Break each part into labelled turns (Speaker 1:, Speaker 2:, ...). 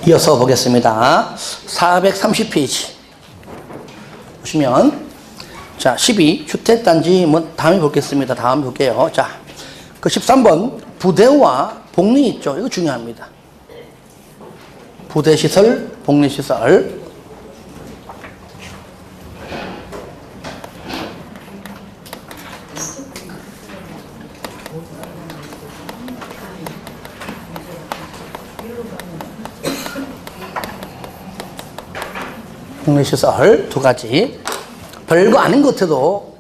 Speaker 1: 이어서 보겠습니다. 430페이지 보시면 자 12 주택단지 뭐 다음에 보겠습니다. 다음에 볼게요. 자 그 13번 부대와 복리 있죠. 이거 중요합니다. 부대시설, 복리시설. 복리시설 두 가지. 별거 아닌 것 같아도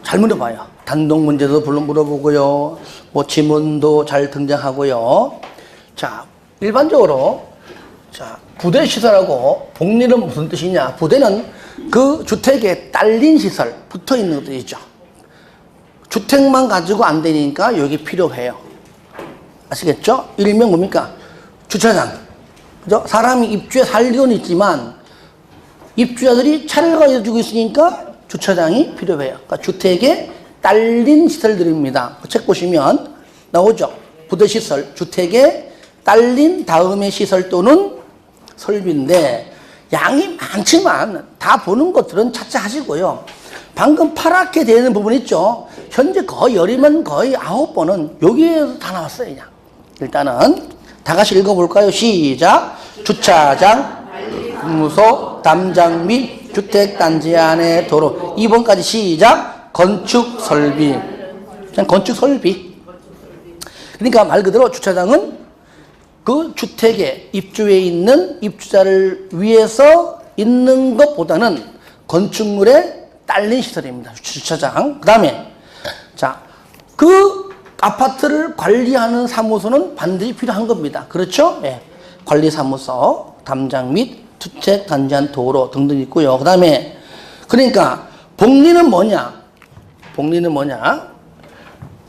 Speaker 1: 잘 물어봐요. 단독 문제도 물어보고요. 뭐 지문도 잘 등장하고요. 자, 일반적으로 자, 부대시설하고 복리는 무슨 뜻이냐? 부대는 그 주택에 딸린 시설, 붙어 있는 것들이 있죠. 주택만 가지고 안 되니까 여기 필요해요. 아시겠죠? 일명 뭡니까? 주차장. 그죠? 사람이 입주해 살 리는 있지만 입주자들이 차를 가지고 있으니까 주차장이 필요해요. 그러니까 주택에 딸린 시설들입니다. 그 책 보시면 나오죠. 부대시설, 주택에 딸린 다음의 시설 또는 설비인데 양이 많지만 다 보는 것들은 차차 하시고요. 방금 파랗게 되는 부분 있죠. 현재 거의 열이면 거의 9번은 여기에서 다 나왔어요. 그냥. 일단은 다 같이 읽어볼까요? 시작. 주차장, 무소, 담장 및 주택단지 안의 도로. 2번까지 시작. 건축설비. 그냥 건축설비. 그러니까 말 그대로 주차장은 그 주택에 입주해 있는 입주자를 위해서 있는 것보다는 건축물에 딸린 시설입니다. 주차장. 그 다음에 자, 그 아파트를 관리하는 사무소는 반드시 필요한 겁니다. 그렇죠? 예. 관리사무소, 담장 및 주택 단지한 도로 등등 있고요. 그 다음에 그러니까 복리는 뭐냐? 복리는 뭐냐?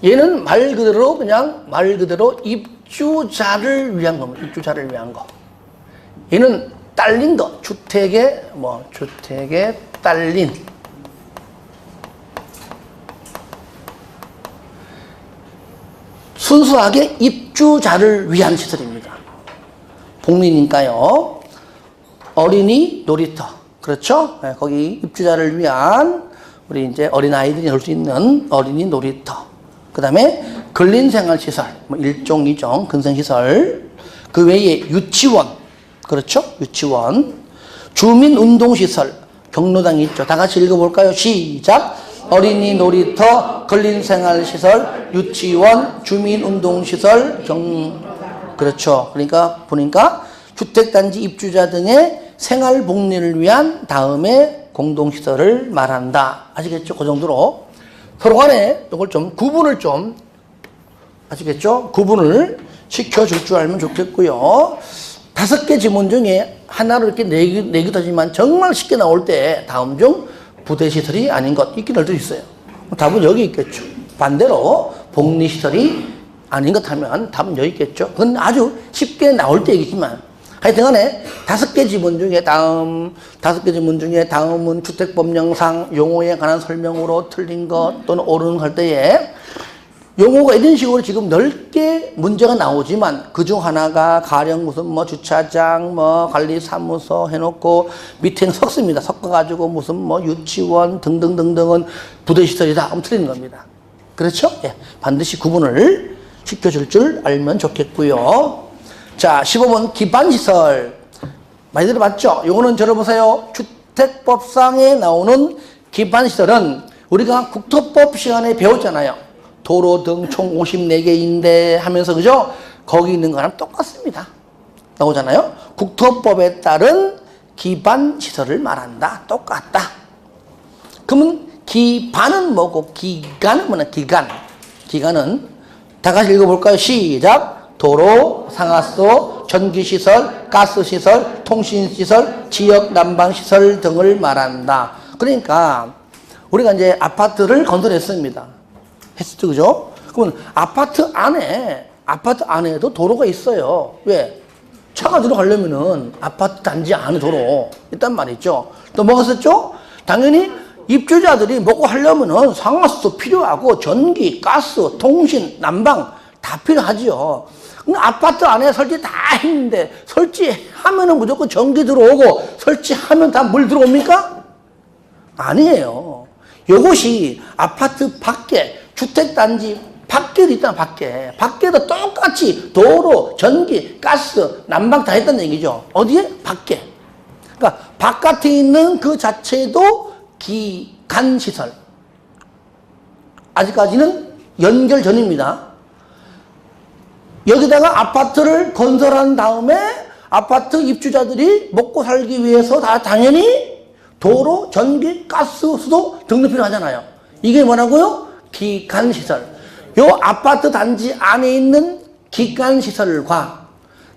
Speaker 1: 얘는 말 그대로 그냥 말 그대로 입주자를 위한 겁니다. 입주자를 위한 거. 얘는 딸린 거. 주택에 주택에 딸린 순수하게 입주자를 위한 시설입니다. 복리니까요. 어린이 놀이터. 그렇죠? 네, 거기 입주자를 위한 우리 이제 어린아이들이 놀 수 있는 어린이 놀이터. 그 다음에 근린생활시설. 일종, 이종, 근생시설. 그 외에 유치원. 그렇죠? 유치원. 주민운동시설. 경로당이 있죠. 다 같이 읽어볼까요? 시작. 어린이 놀이터, 근린생활시설, 유치원, 주민운동시설, 그렇죠. 그러니까 보니까 주택단지 입주자 등의 생활복리를 위한 다음에 공동시설을 말한다. 아시겠죠? 그 정도로 서로 간에 이걸 좀 구분을 좀 아시겠죠? 구분을 시켜줄 줄 알면 좋겠고요. 5개 지문 중에 하나로 이렇게 내기도 하지만 정말 쉽게 나올 때 다음 중 부대시설이 아닌 것 있긴 할 수 있어요. 답은 여기 있겠죠. 반대로 복리시설이 아닌 것 하면 답은 여기 있겠죠. 그건 아주 쉽게 나올 때 얘기지만 하여튼 간에 5개 지문 중에 다섯 개 지문 중에 다음은 주택법령상 용어에 관한 설명으로 틀린 것 또는 옳은 할 때에 용어가 이런 식으로 지금 넓게 문제가 나오지만 그중 하나가 가령 무슨 주차장 관리사무소 해놓고 밑에는 섞습니다. 섞어가지고 무슨 유치원 등등등등은 부대시설이다. 그럼 틀리는 겁니다. 그렇죠? 예. 반드시 구분을 시켜줄 줄 알면 좋겠고요. 자, 15번 기반시설. 많이 들어봤죠? 요거는 들어보세요. 주택법상에 나오는 기반시설은 우리가 국토법 시간에 배웠잖아요. 도로 등 총 54개인데 하면서 그죠? 거기 있는 거랑 똑같습니다. 나오잖아요. 국토법에 따른 기반시설을 말한다. 똑같다. 그러면 기반은 뭐고 기간은 뭐냐? 기간은 다 같이 읽어볼까요? 시작. 도로, 상하수, 전기시설, 가스시설, 통신시설, 지역 난방시설 등을 말한다. 그러니까 우리가 이제 아파트를 건설했습니다. 했죠, 그죠? 그러면 아파트 안에도 도로가 있어요. 왜? 차가 들어가려면은 아파트 단지 안에 도로 있단 말이죠. 또 뭐가 있었죠? 당연히 입주자들이 먹고 하려면은 상하수도 필요하고 전기, 가스, 통신, 난방 다 필요하지요. 아파트 안에 설치 다 했는데 설치하면은 무조건 전기 들어오고 설치하면 다 물 들어옵니까? 아니에요. 요것이 아파트 밖에 주택단지 밖에도 있잖아. 밖에도 똑같이 도로, 전기, 가스, 난방 다 했다는 얘기죠. 어디에? 밖에. 그러니까 바깥에 있는 그 자체도 기간시설. 아직까지는 연결 전입니다. 여기다가 아파트를 건설한 다음에 아파트 입주자들이 먹고 살기 위해서 다 당연히 도로, 전기, 가스, 수도 등등 필요하잖아요. 이게 뭐라고요? 기간시설. 요 아파트 단지 안에 있는 기간시설과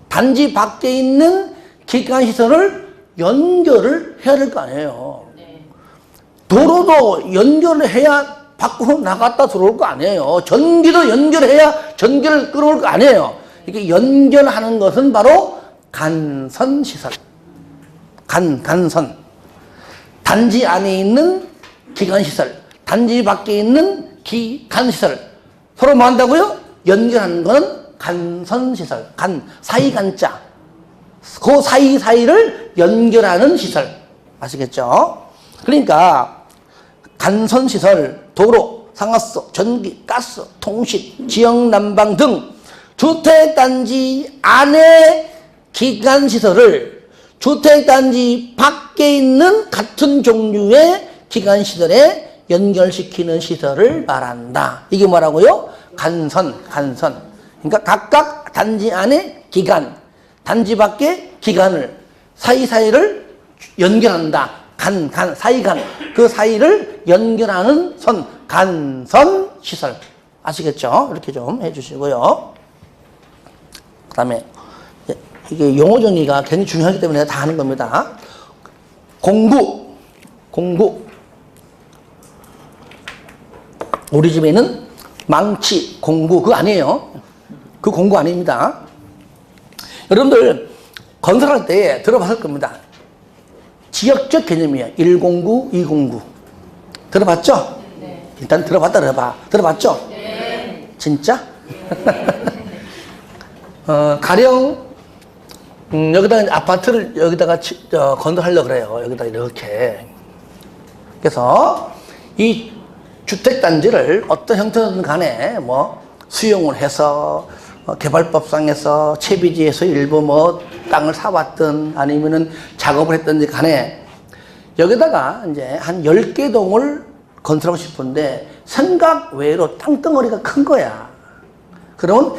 Speaker 1: 단지 밖에 있는 기간시설을 연결을 해야 될 거 아니에요. 도로도 연결을 해야 밖으로 나갔다 들어올 거 아니에요. 전기도 연결해야 전기를 끌어올 거 아니에요. 이렇게 연결하는 것은 바로 간선시설. 간선. 단지 안에 있는 기간시설, 단지 밖에 있는 기간시설. 서로 뭐 한다고요? 연결하는 건 간선시설. 사이간자. 그 사이사이를 연결하는 시설. 아시겠죠? 그러니까 간선시설, 도로, 상하수, 전기, 가스, 통신, 지역난방 등 주택단지 안에 기간시설을 주택단지 밖에 있는 같은 종류의 기간시설에 연결시키는 시설을 말한다. 이게 뭐라고요? 간선. 그러니까 각각 단지 안에 기간, 단지 밖에 기간을, 사이사이를 연결한다. 사이간. 그 사이를 연결하는 선, 간선 시설. 아시겠죠? 이렇게 좀 해주시고요. 그 다음에, 이게 용어 정리가 굉장히 중요하기 때문에 다 하는 겁니다. 공구. 우리 집에는 망치, 공구, 그거 아니에요. 그 공구 아닙니다. 여러분들, 건설할 때 들어봤을 겁니다. 지역적 개념이에요. 1공구, 2공구. 들어봤죠? 네. 일단 들어봐. 들어봤죠? 네. 진짜? 가령, 여기다가 아파트를 여기다가 건설하려고 그래요. 여기다 이렇게. 그래서 이 주택단지를 어떤 형태든 간에 뭐 수용을 해서 개발법상에서 채비지에서 일부 뭐 땅을 사왔든 아니면은 작업을 했든지 간에 여기다가 이제 한 10개 동을 건설하고 싶은데 생각 외로 땅덩어리가 큰 거야. 그러면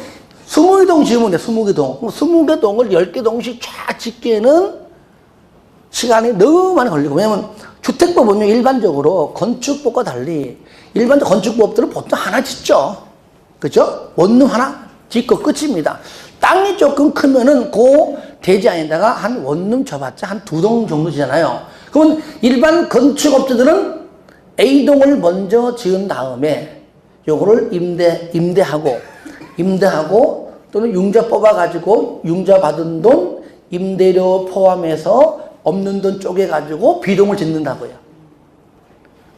Speaker 1: 20개 동 지으면 돼, 20개 동. 20개 동을 10개 동씩 쫙 짓기에는 시간이 너무 많이 걸리고. 왜냐면 주택법은요, 일반적으로 건축법과 달리 일반 건축법들은 보통 하나 짓죠. 그죠? 원룸 하나 짓고 끝입니다. 땅이 조금 크면은 그 대지 안에다가 한 원룸 접봤자 한 2동 정도 지잖아요. 그러면 일반 건축업체들은 A동을 먼저 지은 다음에 요거를 임대하고 또는 융자 뽑아가지고 융자 받은 돈 임대료 포함해서 없는 돈 쪼개가지고 B동을 짓는다고요.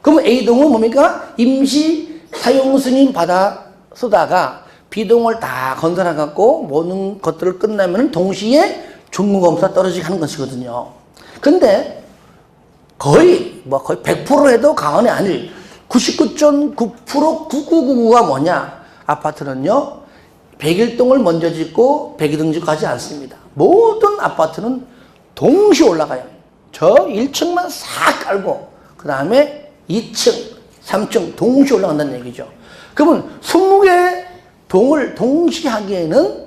Speaker 1: 그러면 A동은 뭡니까? 임시 사용 승인 받아 쓰다가 B동을 다 건설해갖고 모든 것들을 끝나면 동시에 중공검사 떨어지게 하는 것이거든요. 근데 거의 100% 해도 과언이 아닐 99.9% 9999가 뭐냐? 아파트는요, 101동을 먼저 짓고 102동 짓고 하지 않습니다. 모든 아파트는 동시에 올라가요. 저 1층만 싹 깔고 그 다음에 2층, 3층 동시에 올라간다는 얘기죠. 그러면 20개 동을 동시에 하기에는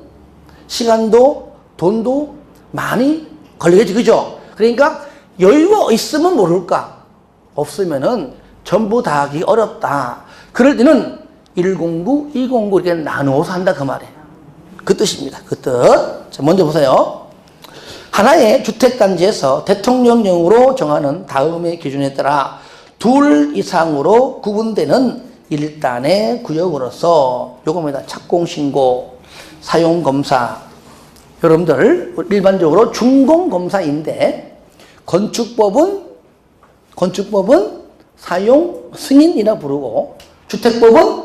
Speaker 1: 시간도 돈도 많이 걸리겠지, 그죠? 그러니까 여유가 있으면 모를까, 없으면은 전부 다 하기 어렵다. 그럴 때는 1공구, 2공구 이렇게 나누어서 한다, 그 말이에요. 그 뜻입니다. 그 뜻. 자, 먼저 보세요. 하나의 주택단지에서 대통령령으로 정하는 다음의 기준에 따라 2 이상으로 구분되는 일단의 구역으로서 요겁니다. 착공신고, 사용검사. 여러분들 일반적으로 준공검사인데 건축법은 사용 승인이라 부르고 주택법은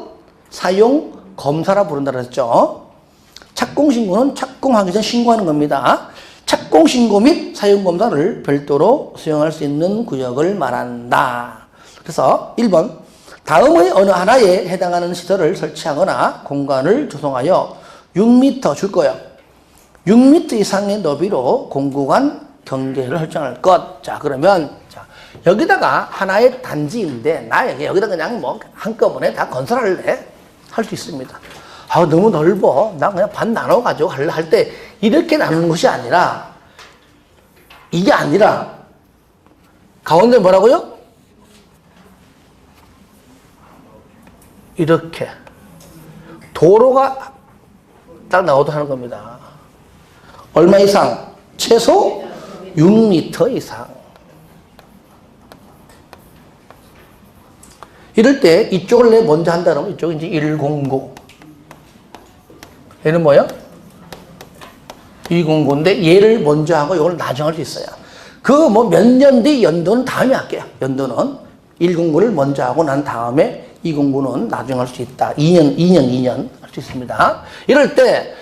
Speaker 1: 사용 검사라 부른다 그랬죠. 착공신고는 착공하기 전 신고하는 겁니다. 착공신고 및 사용검사를 별도로 수행할 수 있는 구역을 말한다. 그래서 1번 다음의 어느 하나에 해당하는 시설을 설치하거나 공간을 조성하여 6m 줄 거야. 6m 이상의 너비로 공구간 경계를 설정할 것. 자, 그러면 자, 여기다가 하나의 단지인데 나 여기다 그냥 뭐 한꺼번에 다 건설할래? 할 수 있습니다. 아, 너무 넓어. 나 그냥 반 나눠 가지고 할래 할 때 이렇게 나누는 것이 아니라 이게 아니라 가운데 뭐라고요? 이렇게 도로가 딱 나오도록 하는 겁니다. 얼마 이상? 최소 6m 이상. 이럴 때 이쪽을 내 먼저 한다 그러면 이쪽이 이제 109. 얘는 뭐야? 209인데 얘를 먼저 하고 이걸 나중에 할 수 있어요. 그 뭐 몇 년 뒤 연도는 다음에 할게요. 연도는 109를 먼저 하고 난 다음에 209는 나중에 할 수 있다. 2년 할 수 있습니다. 이럴 때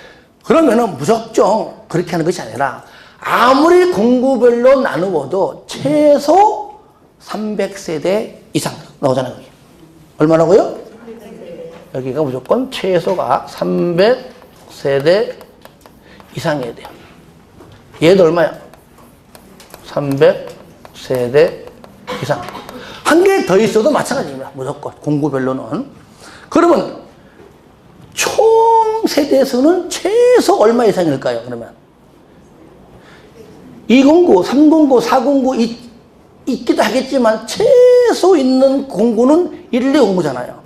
Speaker 1: 그러면은 무작정 그렇게 하는 것이 아니라 아무리 공구별로 나누어도 최소 300세대 이상 나오잖아요. 여기. 얼마라고요? 여기가 무조건 최소가 300세대 이상이어야 돼요. 얘도 얼마야? 300세대 이상. 한 개 더 있어도 마찬가지입니다. 무조건 공구별로는. 그러면 총 세대수는 최소 얼마 이상일까요? 그러면 209, 309, 409 있기도 하겠지만 최소 있는 공구는 119잖아요.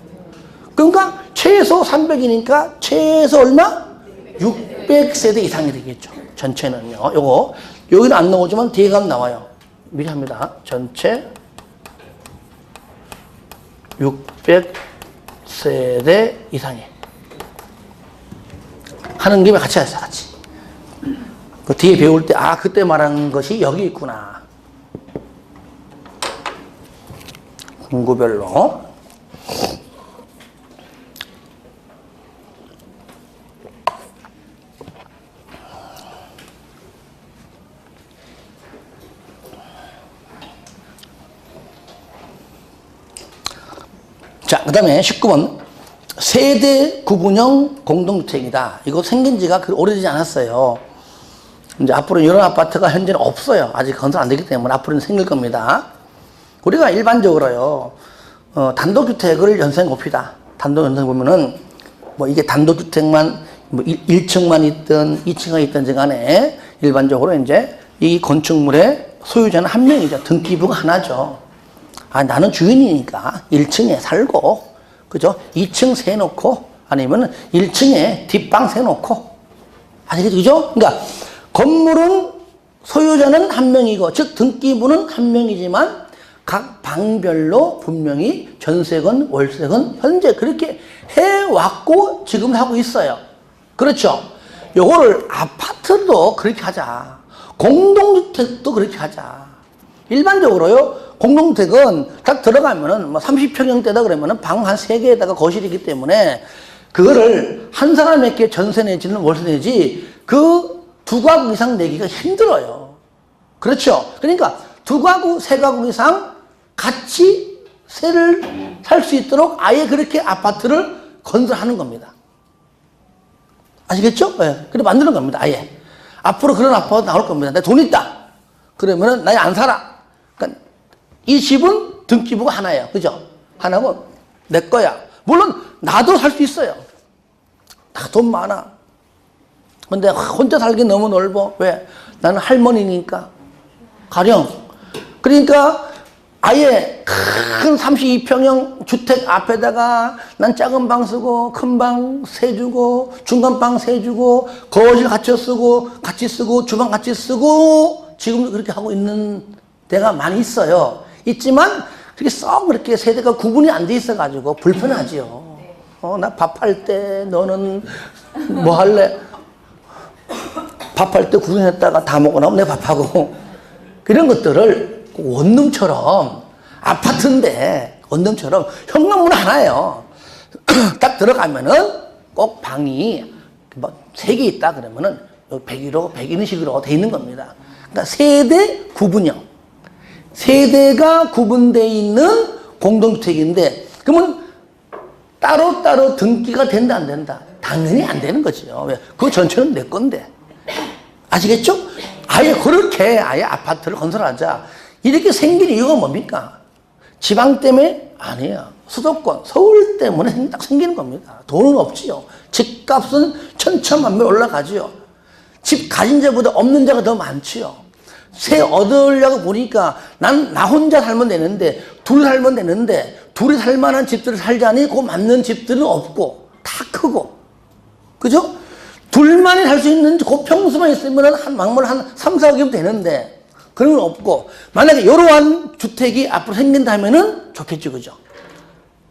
Speaker 1: 그러니까 최소 300이니까 최소 얼마? 600세대 이상이 되겠죠. 전체는요. 요거 여기는 안 나오지만 뒤에 가면 나와요. 미리 합니다. 전체 600세대 이상이 하는 김에 같이 하세요. 같이. 그 뒤에 배울 때 아 그때 말하는 것이 여기 있구나. 공구별로. 자, 그 다음에 19번. 세대 구분형 공동주택이다. 이거 생긴 지가 오래되지 않았어요. 이제 앞으로 이런 아파트가 현재는 없어요. 아직 건설 안 되기 때문에 앞으로는 생길 겁니다. 우리가 일반적으로요, 단독주택을 연생 높이다. 단독 연생 보면은, 뭐 이게 단독주택만, 뭐 1층만 있든 2층이 있든지 간에 일반적으로 이제 이 건축물의 소유자는 한 명이죠. 등기부가 하나죠. 아, 나는 주인이니까 1층에 살고, 그죠? 2층 세놓고, 아니면 1층에 뒷방 세놓고, 아시겠죠? 그죠? 그러니까, 건물은 소유자는 한 명이고, 즉, 등기부는 한 명이지만, 각 방별로 분명히 전세건, 월세건, 현재 그렇게 해왔고, 지금 하고 있어요. 그렇죠? 요거를 아파트도 그렇게 하자. 공동주택도 그렇게 하자. 일반적으로요, 공동주택은 딱 들어가면은 뭐 30평형대다 그러면은 방 한 3개에다가 거실이기 때문에 그거를 한 사람에게 전세 내지는 월세 내지 그 2가구 이상 내기가 힘들어요. 그렇죠? 그러니까 2가구, 3가구 이상 같이 세를 살 수 있도록 아예 그렇게 아파트를 건설하는 겁니다. 아시겠죠? 네. 그래 만드는 겁니다. 아예. 앞으로 그런 아파트 나올 겁니다. 내 돈 있다. 그러면은 나 안 살아. 그러니까 이 집은 등기부가 하나예요. 그죠? 하나고 내 거야. 물론 나도 살 수 있어요. 나 돈 많아. 근데 혼자 살기 너무 넓어. 왜? 나는 할머니니까. 가령. 그러니까 아예 큰 32평형 주택 앞에다가 난 작은 방 쓰고 큰 방 세 주고 중간 방 세 주고 거실 같이 쓰고 주방 같이 쓰고 지금 그렇게 하고 있는 데가 많이 있어요. 있지만 그렇게 썩 그렇게 세대가 구분이 안 돼 있어 가지고 불편하지요. 나 밥할 때 너는 뭐 할래? 밥할 때 구분했다가 다 먹고 나면 내 밥하고 그런 것들을 원룸처럼 아파트인데 원룸처럼 현관문 하나예요. 딱 들어가면은 꼭 방이 뭐 세 개 있다 그러면은 101호, 101식으로 돼 있는 겁니다. 그러니까 세대 구분형. 세대가 구분되어 있는 공동주택인데, 그러면 따로따로 등기가 된다, 안 된다? 당연히 안 되는 거죠. 왜? 그 전체는 내 건데. 아시겠죠? 아예 그렇게 아예 아파트를 건설하자. 이렇게 생긴 이유가 뭡니까? 지방 때문에? 아니에요. 수도권, 서울 때문에 딱 생기는 겁니다. 돈은 없지요. 집값은 천차만별 올라가지요. 집 가진 자보다 없는 자가 더 많지요. 새 얻으려고 보니까 나 혼자 살면 되는데, 둘 살면 되는데, 둘이 살 만한 집들을 살자니 그 맞는 집들은 없고, 다 크고. 그죠? 둘만이 살 수 있는 그 평수만 있으면 한 막물 한 3, 4억이면 되는데, 그런 건 없고, 만약에 이러한 주택이 앞으로 생긴다면은 좋겠죠. 그죠?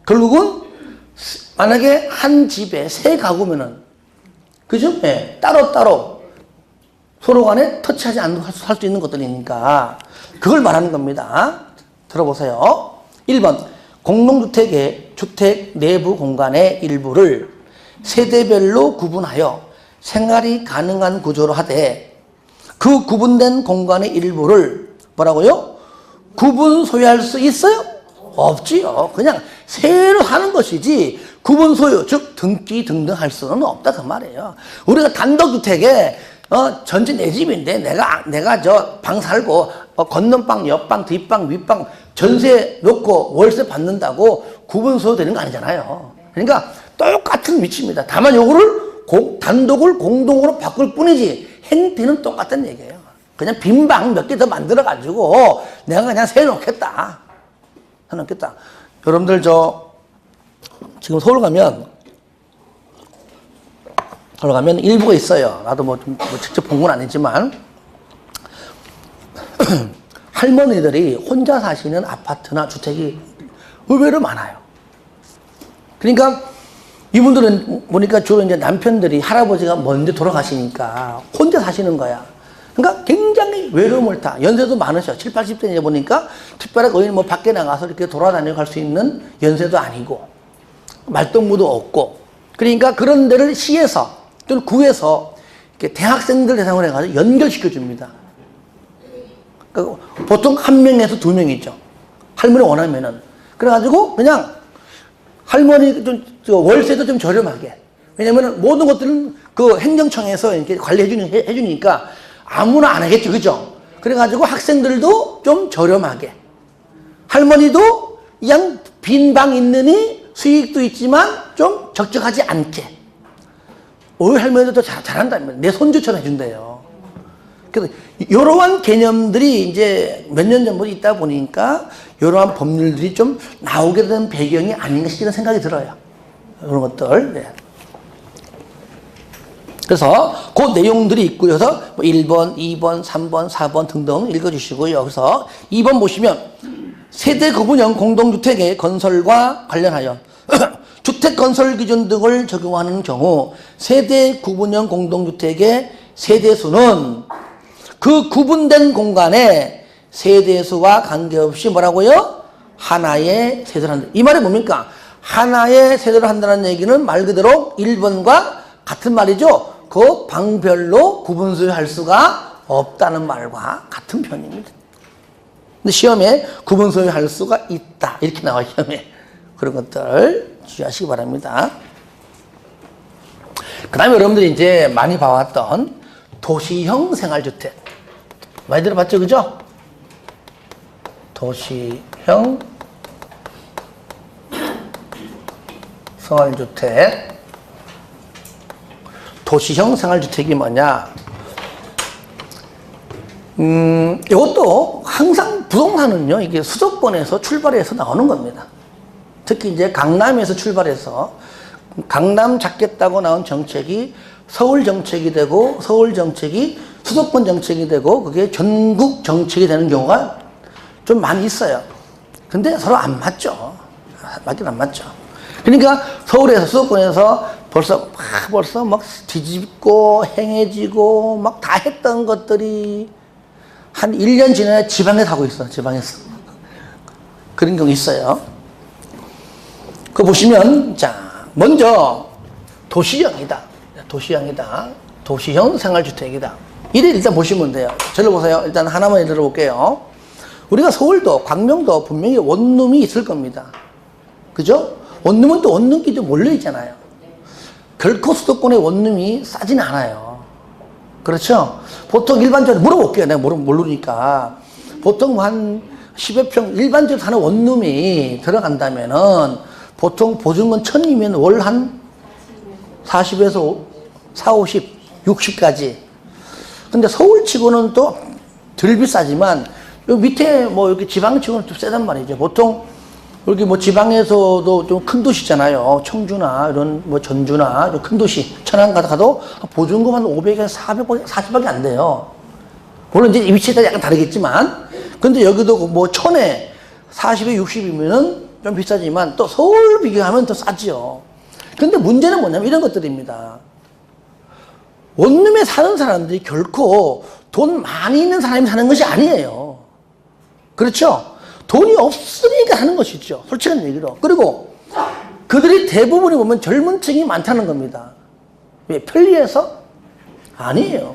Speaker 1: 결국은, 만약에 한 집에 세 가구면은, 그죠? 예, 따로따로 서로 간에 터치하지 않고 살 수 있는 것들이니까, 그걸 말하는 겁니다. 들어보세요. 1번, 공동주택의 주택 내부 공간의 일부를 세대별로 구분하여 생활이 가능한 구조로 하되, 그 구분된 공간의 일부를 뭐라고요? 구분 소유할 수 있어요? 없지요. 그냥 새로 사는 것이지 구분 소유, 즉 등기 등등 할 수는 없다 그 말이에요. 우리가 단독주택에 전체 내 집인데 내가 저 방 살고 건넌방, 옆방, 뒷방, 윗방 전세 놓고 월세 받는다고 구분 소유되는 거 아니잖아요. 그러니까 똑같은 위치입니다. 다만 요거를 단독을 공동으로 바꿀 뿐이지 행태는 똑같은 얘기예요. 그냥 빈 방 몇 개 더 만들어가지고 내가 그냥 세놓겠다. 해놓겠다. 여러분들 지금 서울 가면 일부가 있어요. 나도 뭐 직접 본 건 아니지만 할머니들이 혼자 사시는 아파트나 주택이 의외로 많아요. 그러니까 이분들은 보니까 주로 이제 남편들이 할아버지가 먼저 돌아가시니까 혼자 사시는 거야. 그러니까 굉장히 외로움을 타. 연세도 많으셔. 7, 80대에 보니까 특별하게 어디 뭐 밖에 나가서 이렇게 돌아다니고 갈 수 있는 연세도 아니고 말동무도 없고. 그러니까 그런 데를 시에서 또는 구에서 이렇게 대학생들 대상으로 해가지고 연결시켜 줍니다. 그러니까 보통 한 명에서 두 명이죠. 할머니 원하면은. 그래가지고 그냥 할머니 월세도 좀 저렴하게. 왜냐면 모든 것들은 그 행정청에서 이렇게 해주니까 아무나 안 하겠죠. 그죠? 그래가지고 학생들도 좀 저렴하게. 할머니도 그냥 빈 방 있느니 수익도 있지만 좀 적적하지 않게. 우리 할머니도 더 잘한다면 내 손주처럼 해준대요. 그래서 이러한 개념들이 이제 몇 년 전부터 있다 보니까 이러한 법률들이 좀 나오게 된 배경이 아닌가 싶은 생각이 들어요. 그런 것들. 네. 그래서 그 내용들이 있고요. 그래서 1번, 2번, 3번, 4번 등등 읽어주시고요. 그래서 2번 보시면 세대 구분형 공동주택의 건설과 관련하여 주택 건설 기준 등을 적용하는 경우 세대 구분형 공동주택의 세대수는 그 구분된 공간에 세대수와 관계없이 뭐라고요? 하나의 세대를 한다. 이 말이 뭡니까? 하나의 세대를 한다는 얘기는 말 그대로 1번과 같은 말이죠. 그 방별로 구분 소유할 수가 없다는 말과 같은 편입니다. 근데 시험에 구분 소유할 수가 있다. 이렇게 나와요, 시험에. 그런 것들 주의하시기 바랍니다. 그 다음에 여러분들이 이제 많이 봐왔던 도시형 생활주택. 많이 들어봤죠, 그죠? 도시형 생활주택. 도시형 생활주택이 뭐냐? 이것도 항상 부동산은요, 이게 수도권에서 출발해서 나오는 겁니다. 특히 이제 강남에서 출발해서 강남 잡겠다고 나온 정책이 서울 정책이 되고 서울 정책이 수도권 정책이 되고 그게 전국 정책이 되는 경우가 좀 많이 있어요. 근데 서로 안 맞죠. 맞긴 안 맞죠. 그러니까 서울에서 수도권에서 벌써 막 뒤집고 행해지고 막 다 했던 것들이 한 1년 지나야 지방에서 하고 있어. 지방에서. 그런 경우 있어요. 그거 보시면 자 먼저 도시형이다. 도시형이다. 도시형 생활주택이다. 이래 일단 보시면 돼요. 저를 보세요. 일단 하나만 예를 들어볼게요. 우리가 서울도, 광명도 분명히 원룸이 있을 겁니다. 그죠? 원룸은 또 원룸끼리 몰려있잖아요. 결코 수도권의 원룸이 싸진 않아요. 그렇죠? 보통 일반적으로 물어볼게요. 내가 모르니까. 보통 한 10여 평 일반적으로 사는 원룸이 들어간다면은 보통 보증금 1000이면 월 한 40에서 4, 50, 60까지. 근데 서울치고는 또 덜 비싸지만 요 밑에 뭐 이렇게 지방치고는 좀 세단 말이죠. 보통 여기 뭐 지방에서도 좀 큰 도시잖아요. 청주나 이런 뭐 전주나 좀 큰 도시 천안 가도 보증금 한 500에서 440밖에 안 돼요. 물론 이제 위치에 따라 약간 다르겠지만, 근데 여기도 뭐 천에 40에 60이면은 좀 비싸지만 또 서울 비교하면 더 싸지요. 근데 문제는 뭐냐면 이런 것들입니다. 원룸에 사는 사람들이 결코 돈 많이 있는 사람이 사는 것이 아니에요. 그렇죠? 돈이 없으니까 하는 것이죠. 솔직한 얘기로. 그리고 그들이 대부분이 보면 젊은 층이 많다는 겁니다. 왜? 편리해서? 아니에요.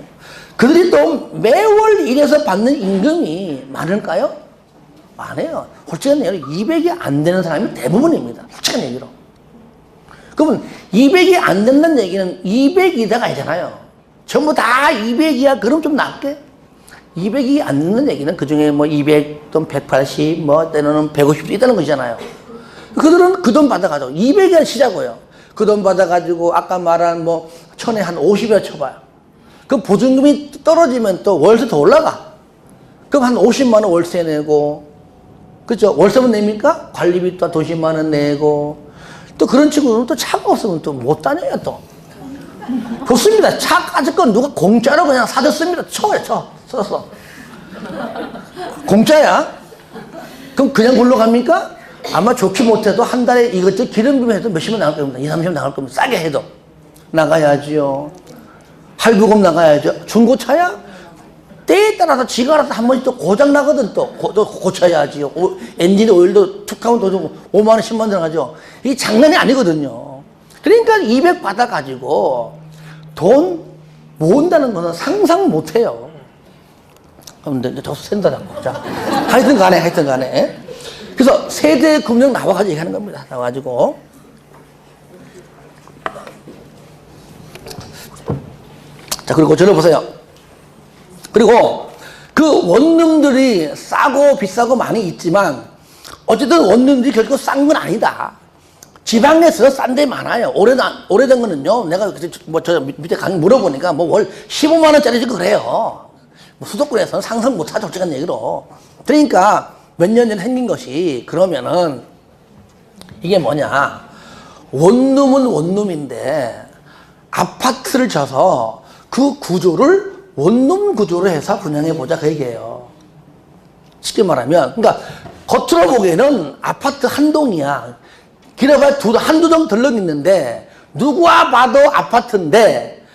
Speaker 1: 그들이 또 매월 일해서 받는 임금이 많을까요? 많아요. 솔직한 얘기로 200이 안 되는 사람이 대부분입니다. 솔직한 얘기로. 그러면 200이 안 된다는 얘기는 200이다가 아니잖아요. 전부 다 200이야. 그럼 좀 낫게? 200이 안 되는 얘기는 그 중에 뭐 200, 또 180, 뭐 때로는 150도 있다는 것이잖아요. 그들은 그 돈 받아가지고 200이 시자고요. 그 돈 받아가지고 아까 말한 뭐 천에 한 50여 쳐봐요. 그 보증금이 떨어지면 또 월세 더 올라가. 그럼 한 50만 원 월세 내고, 그죠? 월세만 냅니까? 관리비 또 20만 원 내고, 또 그런 친구는 또 차가 없으면 또 못 다녀요, 또. 좋습니다. 차까지 건 누가 공짜로 그냥 사줬습니다. 써서. 공짜야? 그럼 그냥 굴러갑니까? 아마 좋게 못해도 한 달에 이것저것 기름비 해도 몇십만 나갈 겁니다. 2, 30만 나갈 겁니다. 싸게 해도. 나가야지요. 할부금 나가야죠. 중고차야? 때에 따라서 지가 알아서 한 번씩 또 고장 나거든, 또. 고쳐야지요. 엔진 오일도 툭 하면 또 5만원, 10만원 들어가죠. 이게 장난이 아니거든요. 그러니까 200 받아가지고 돈 모은다는 것은 상상 못 해요. 근데 저 센다고. 자, 하여튼 간에. 그래서 세대 금융 나와가지고 얘기하는 겁니다. 나와가지고. 자, 그리고 저를 보세요. 그리고 그 원룸들이 싸고 비싸고 많이 있지만 어쨌든 원룸들이 결코 싼 건 아니다. 지방에서 싼 데 많아요. 오래된 거는요. 내가 저 밑에 강 물어보니까 뭐 월 15만 원짜리 그래요. 뭐 수도권에서는 상상 못 하죠. 솔직한 얘기로. 그러니까 몇 년 전에 생긴 것이 그러면은 이게 뭐냐. 원룸은 원룸인데 아파트를 져서 그 구조를 원룸 구조로 해서 분양해보자 그 얘기예요. 쉽게 말하면 그러니까 겉으로 보기에는 아파트 한 동이야. 길어봐야 한두 동 덜렁 있는데 누가 봐도 아파트인데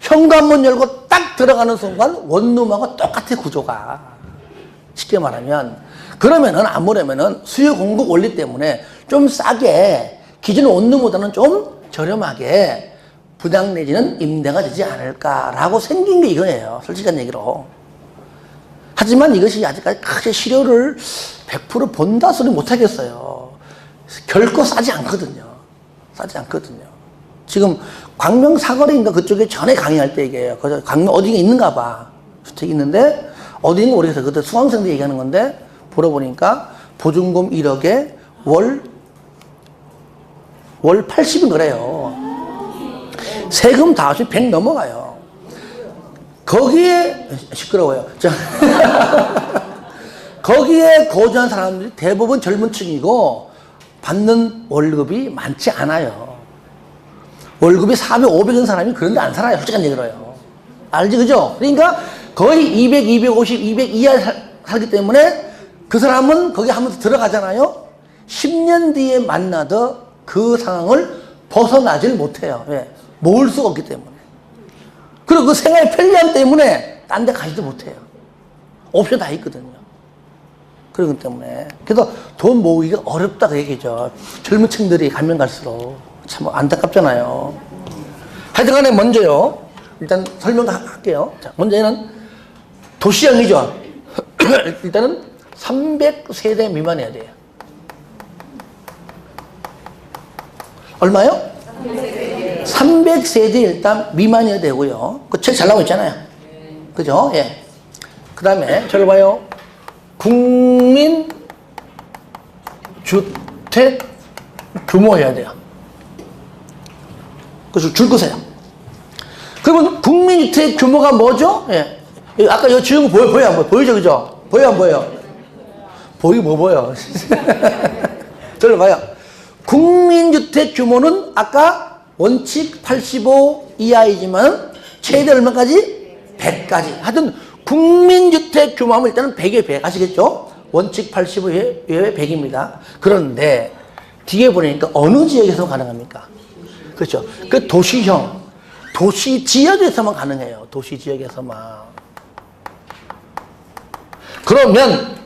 Speaker 1: 현관문 열고 딱 들어가는 순간 원룸하고 똑같아 구조가. 쉽게 말하면 그러면은 아무래면은 수요 공급 원리 때문에 좀 싸게 기존 원룸보다는 좀 저렴하게 분양 내지는 임대가 되지 않을까라고 생긴 게 이거예요. 솔직한 얘기로. 하지만 이것이 아직까지 크게 실효를 100% 본다 소리 못 하겠어요. 결코 싸지 않거든요. 지금 광명 사거리인가 그쪽에 전에 강의할 때 얘기해요. 광명 어디가 있는가 봐. 주택이 있는데 어디인가 모르겠어요. 그때 수강생들 얘기하는 건데 보러 보니까 보증금 1억에 월 80은 그래요. 세금 다 합치면 100 넘어가요. 거기에 시끄러워요. 거기에 거주한 사람들이 대부분 젊은 층이고 받는 월급이 많지 않아요. 월급이 400, 500인 사람이 그런데 안 살아요. 솔직한 얘기로요. 알지, 그죠? 그러니까 거의 200, 250, 200 이하 살기 때문에 그 사람은 거기 한번 들어가잖아요. 10년 뒤에 만나도 그 상황을 벗어나질 못해요. 왜? 모을 수가 없기 때문에. 그리고 그 생활 편리함 때문에 딴 데 가지도 못해요. 옵션 다 있거든요. 그렇기 때문에. 그래서 돈 모으기가 어렵다 그 얘기죠. 젊은 층들이 가면 갈수록 참 안타깝잖아요. 하여튼간에 먼저요. 일단 설명 할게요. 자, 먼저는 도시형이죠. 일단은 300세대 미만이어야 돼요. 얼마요? 300세대 일단 미만이어야 되고요. 그 책 잘 나오고 있잖아요. 그죠? 예. 그 다음에 저를 봐요. 국민 주택 규모여야 돼요. 그래서 줄 거세요. 그러면 국민주택 규모가 뭐죠? 예. 아까 이거 지은 거 보여 안 보여? 보이죠, 그죠? 보여 안 보여? 보이 뭐 보여? 저를 봐요. 국민주택 규모는 아까 원칙 85 이하이지만 최대 얼마까지? 100까지. 하여튼 국민주택 규모하면 일단은 100에 100. 아시겠죠? 원칙 85 이하에 100입니다. 그런데 뒤에 보니까 어느 지역에서 가능합니까? 그렇죠. 그 도시형, 도시 지역에서만 가능해요. 도시 지역에서만. 그러면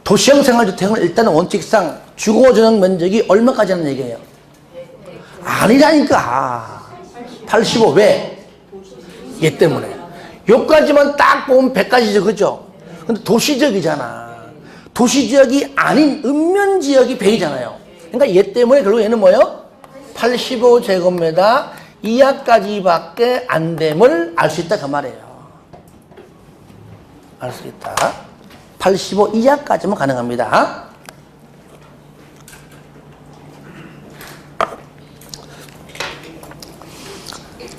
Speaker 1: 도시형 생활주택은 일단은 원칙상 주거전용 면적이 얼마까지 하는 얘기예요? 아니라니까. 85. 왜? 얘 때문에. 요까지만 딱 보면 100까지죠. 그죠? 근데 도시지역이잖아. 도시지역이 아닌 읍면지역이 100이잖아요. 그러니까 얘 때문에 결국 얘는 뭐예요? 85제곱미터 이하까지밖에 안 됨을 알 수 있다 그 말이에요. 알 수 있다. 85 이하까지만 가능합니다.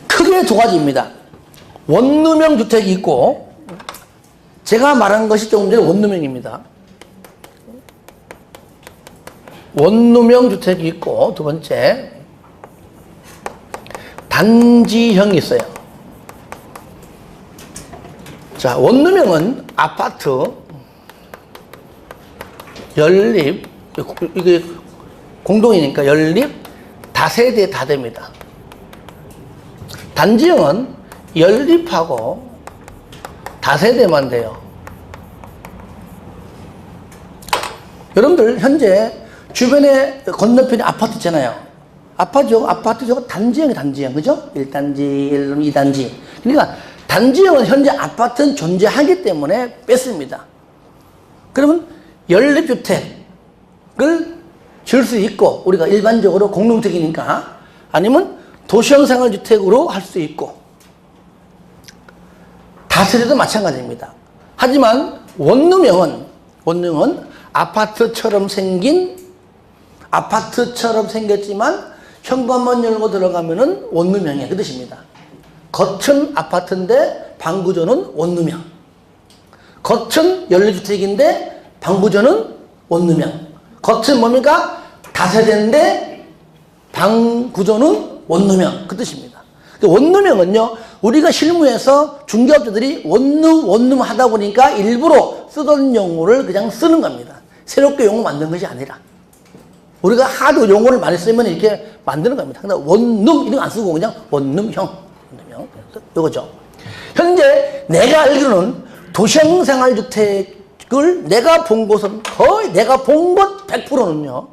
Speaker 1: 크게 두 가지입니다. 원룸형 주택이 있고, 제가 말한 것이 조금 전에 원룸형입니다. 원룸형 주택이 있고, 두 번째 단지형이 있어요. 자, 원룸형은 아파트 연립, 이게 공동이니까 연립 다세대 다 됩니다. 단지형은 연립하고 다세대만 돼요. 여러분들 현재 주변에 건너편에 아파트 있잖아요. 아파트 저거 단지형이 단지형, 그죠? 1단지, 1룸, 2단지. 그러니까 단지형은 현재 아파트는 존재하기 때문에 뺐습니다. 그러면 연립주택을 지을 수 있고, 우리가 일반적으로 공동주택이니까, 아니면 도시형 생활주택으로 할 수 있고, 다세대도 마찬가지입니다. 하지만 원룸형은 아파트처럼 생겼지만 현관문 열고 들어가면은 원룸형이야. 그 뜻입니다. 겉은 아파트인데 방구조는 원룸형. 겉은 연립주택인데 방구조는 원룸형. 겉은 뭡니까? 다세대인데 방구조는 원룸형. 그 뜻입니다. 원룸형은요, 우리가 실무에서 중개업자들이 원룸 하다 보니까 일부러 쓰던 용어를 그냥 쓰는 겁니다. 새롭게 용어 만든 것이 아니라. 우리가 하도 용어를 많이 쓰면 이렇게 만드는 겁니다. 근데 원룸 이런 거 안 쓰고 그냥 원룸형. 이거죠. 현재 내가 알기로는 도시형 생활주택을 내가 본 곳은 거의 내가 본 곳 100%는요.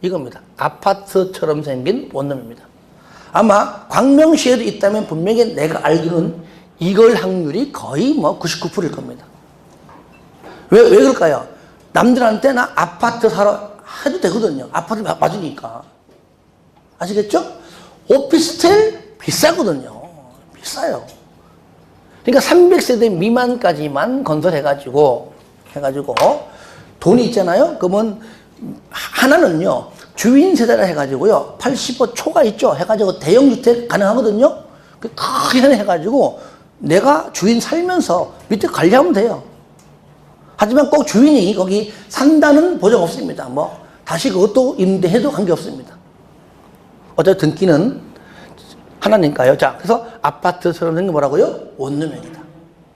Speaker 1: 이겁니다. 아파트처럼 생긴 원룸입니다. 아마 광명시에도 있다면 분명히 내가 알기로는 이걸 확률이 거의 뭐 99%일 겁니다. 왜 그럴까요? 남들한테 나 아파트 사러 해도 되거든요. 아파트 맞으니까. 아시겠죠? 오피스텔 비싸거든요. 비싸요. 그러니까 300세대 미만까지만 건설해가지고 돈이 있잖아요. 그러면 하나는요, 주인 세대라 해가지고요, 85 초가 있죠. 해가지고 대형주택 가능하거든요. 크게 해가지고 내가 주인 살면서 밑에 관리하면 돼요. 하지만 꼭 주인이 거기 산다는 보장 없습니다. 뭐 다시 그것도 임대해도 관계없습니다. 어쨌든 등기는 하나니까요. 자, 그래서 아파트처럼 생긴 뭐라고요? 원룸형이다.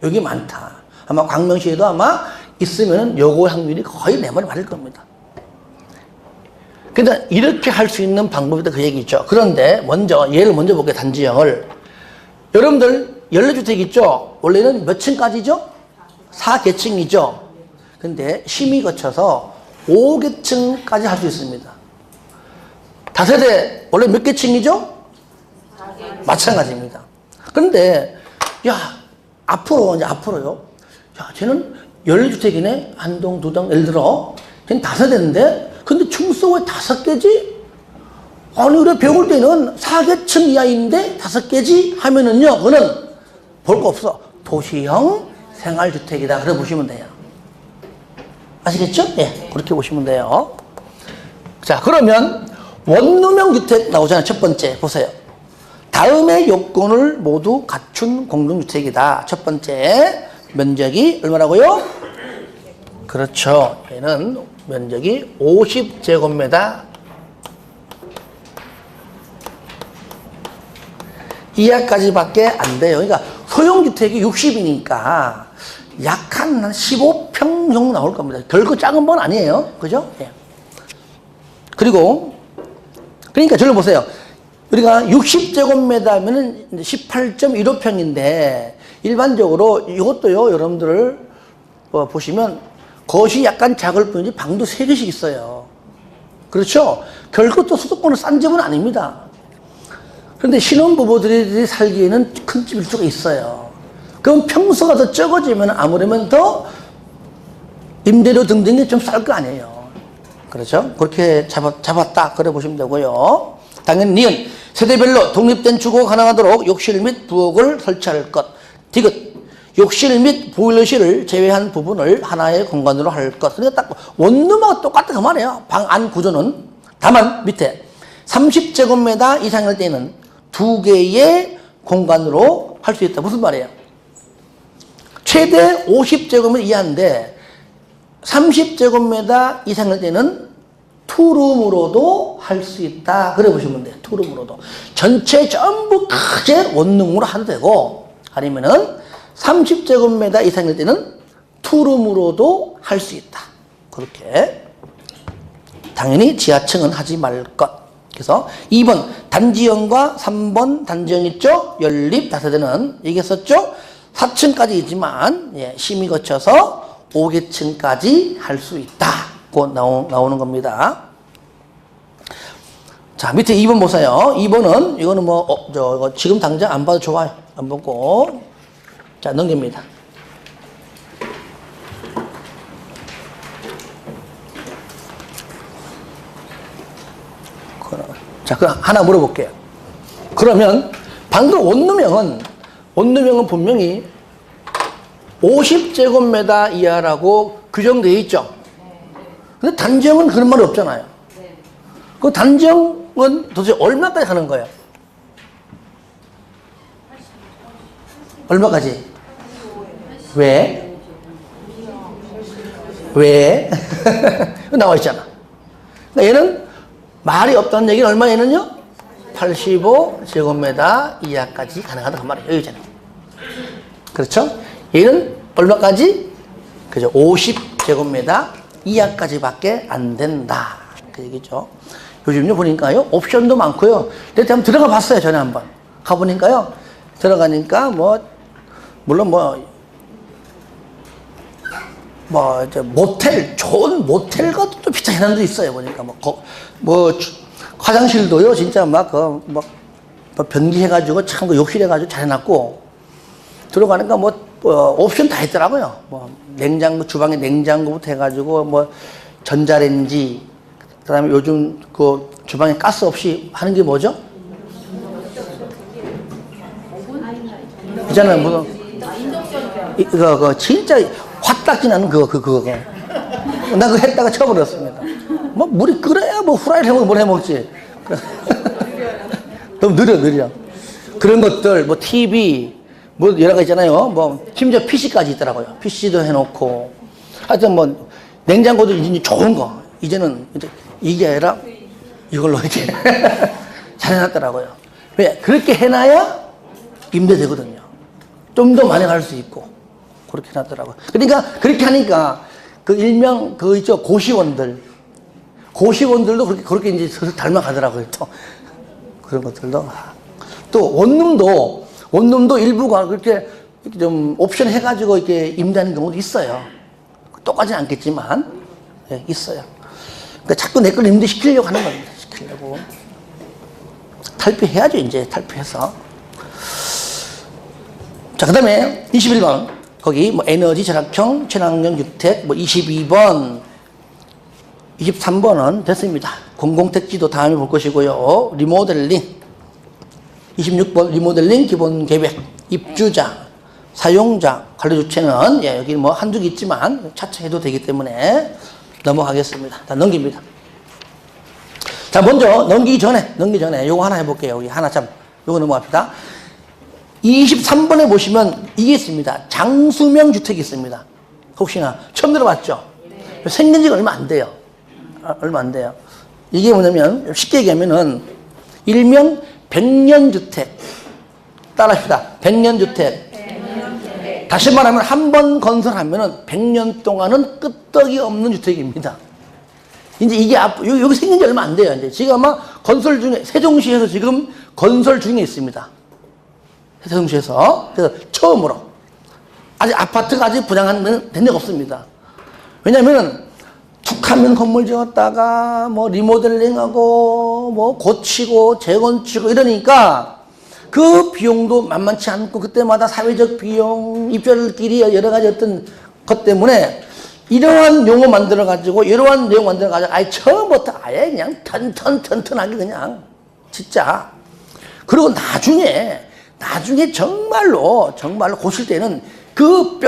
Speaker 1: 여기 많다. 아마 광명시에도 아마 있으면은 요거 확률이 거의 내 말이 맞을 겁니다. 그러니까 이렇게 할 수 있는 방법이다 그 얘기죠. 그런데 예를 먼저 볼게요. 단지형을. 여러분들 연립주택 있죠? 원래는 몇 층까지죠? 4계층이죠. 근데 심의 거쳐서 5계층까지 할 수 있습니다. 다세대 원래 몇 계층이죠? 마찬가지입니다. 그런데, 야, 앞으로요. 야, 쟤는 12주택이네? 한 동, 두 동, 예를 들어. 쟤는 5대인데? 근데 층수가 왜 5개지? 아니, 우리가 배울 때는 4계층 이하인데 5개지? 하면은요, 그거는 볼 거 없어. 도시형 생활주택이다. 그래 보시면 돼요. 아시겠죠? 예, 그렇게 보시면 돼요. 자, 그러면 원룸형 주택 나오잖아요. 첫 번째, 보세요. 다음의 요건을 모두 갖춘 공동주택이다. 첫 번째, 면적이 얼마라고요? 그렇죠. 얘는 면적이 50제곱미터 이하까지밖에 안 돼요. 그러니까 소형주택이 60이니까 약 한 15평 정도 나올 겁니다. 결코 작은 건 아니에요. 그죠? 예. 그리고, 그러니까 저를 보세요. 우리가 60제곱미터면은 18.15평인데, 일반적으로 이것도요, 여러분들 보시면 것이 약간 작을 뿐이지 방도 3개씩 있어요. 그렇죠? 결코 또 수도권은 싼 집은 아닙니다. 그런데 신혼부부들이 살기에는 큰 집일 수가 있어요. 그럼 평수가 더 적어지면 아무래도 더 임대료 등등이 좀 쌀 거 아니에요. 그렇죠? 그렇게 잡았다. 그래 보시면 되고요. 당연히 니은 세대별로 독립된 주거가 가능하도록 욕실 및 부엌을 설치할 것. 디귿 욕실 및 보일러실을 제외한 부분을 하나의 공간으로 할 것. 그러니까 딱 원룸하고 똑같은 그 말이에요. 방 안 구조는. 다만 밑에 30제곱미터 이상일 때는 2개의 공간으로 할 수 있다. 무슨 말이에요? 최대 50제곱미터 이하인데 30제곱미터 이상일 때는 투룸으로도 할 수 있다. 그래 보시면 돼요. 투룸으로도. 전체 전부 크게 원룸으로 하도 되고, 아니면은 30제곱미터 이상일 때는 투룸으로도 할 수 있다. 그렇게. 당연히 지하층은 하지 말 것. 그래서 2번 단지형과 3번 단지형 있죠? 연립 다세대는 얘기했었죠? 4층까지 있지만, 예, 심의 거쳐서 5계층까지 할 수 있다. 고 나오는 겁니다. 자, 밑에 2번 보세요. 2번은, 이거는 이거 지금 당장 안 봐도 좋아요. 안 보고. 자, 넘깁니다. 자, 그럼 하나 물어볼게요. 그러면, 방금 원룸형은 분명히 50제곱미터 이하라고 규정되어 있죠? 근데 단지형은 그런 말이 없잖아요. 그 단지형은 도대체 얼마까지 가는 거예요? 얼마까지? 왜? 나와 있잖아. 그러니까 얘는 말이 없다는 얘기는 얼마 얘는요? 85제곱미터 이하까지 가능하다 그 말이에요. 여기잖아요. 그렇죠? 얘는 얼마까지? 그죠? 50제곱미터 이하까지밖에 안 된다. 그 얘기죠. 요즘요 보니까요 옵션도 많고요. 내가 한번 들어가 봤어요. 전에 한번 가보니까요. 들어가니까 물론 이제 모텔, 좋은 모텔과 또 비슷한 해남도 있어요. 보니까 화장실도요 진짜 변기해가지고 참 욕실해가지고 잘 해놨고, 들어가니까 옵션 다 있더라고요. 냉장고, 주방에 냉장고부터 해가지고 전자레인지, 그 다음에 요즘 그 주방에 가스 없이 하는 게 뭐죠? 있잖아요. 그거 진짜 화딱지 나는 그거. 나 그거 했다가 쳐버렸습니다. 물이 끓어야 후라이를 해먹고 뭘 해먹지. 너무 느려. 그런 것들, TV, 여러 가지 있잖아요. 심지어 PC까지 있더라고요. PC도 해놓고. 하여튼 냉장고도 이제 좋은 거. 이제는 이게 아니라 이걸로 이렇게 잘 해놨더라고요. 왜? 그렇게 해놔야 임대되거든요. 좀 더 많이 갈 수 있고. 그렇게 해놨더라고요. 그러니까 그렇게 하니까 일명 있죠. 고시원들도 그렇게 이제 서서 닮아가더라고요. 또 그런 것들도. 또 원룸도 일부가 그렇게 좀 옵션 해가지고 이렇게 임대하는 경우도 있어요. 똑같지는 않겠지만, 예, 있어요. 그러니까 자꾸 내 걸 임대시키려고 하는 겁니다. 시키려고. 탈피해야죠, 이제. 탈피해서. 자, 그 다음에 21번. 거기 뭐 에너지 절약형 친환경 주택 뭐 22번, 23번은 됐습니다. 공공택지도 다음에 볼 것이고요. 리모델링. 26번 리모델링 기본 계획. 입주자, 사용자, 관리 주체는 예, 여기 뭐 한두 개 있지만 차차 해도 되기 때문에 넘어가겠습니다. 자, 넘깁니다. 자, 먼저 넘기기 전에 요거 하나 해볼게요. 여기 하나 참 요거 넘어갑시다. 23번에 보시면 이게 있습니다. 장수명 주택이 있습니다. 혹시나 처음 들어봤죠? 네. 생긴 지가 얼마 안 돼요. 얼마 안 돼요. 이게 뭐냐면 쉽게 얘기하면은 일명 100년 주택. 따라합시다. 100년 주택. 다시 말하면 한 번 건설하면은 100년 동안은 끄떡이 없는 주택입니다. 이제 이게 여기 생긴 지 얼마 안 돼요. 이제 지금 아마 건설 중에 세종시에서 지금 건설 중에 있습니다. 세종시에서. 그래서 처음으로 아직 아파트가 아직 분양한 된 적 없습니다. 왜냐면은 툭하면 건물 지었다가 뭐 리모델링하고 뭐 고치고 재건치고 이러니까 그 비용도 만만치 않고 그때마다 사회적 비용, 입주자들끼리 여러 가지 어떤 것 때문에 이러한 용어 만들어가지고 이러한 내용 만들어가지고 아예 처음부터 아예 그냥 턴턴하게 그냥 진짜. 그리고 나중에 정말로 고칠 때는 그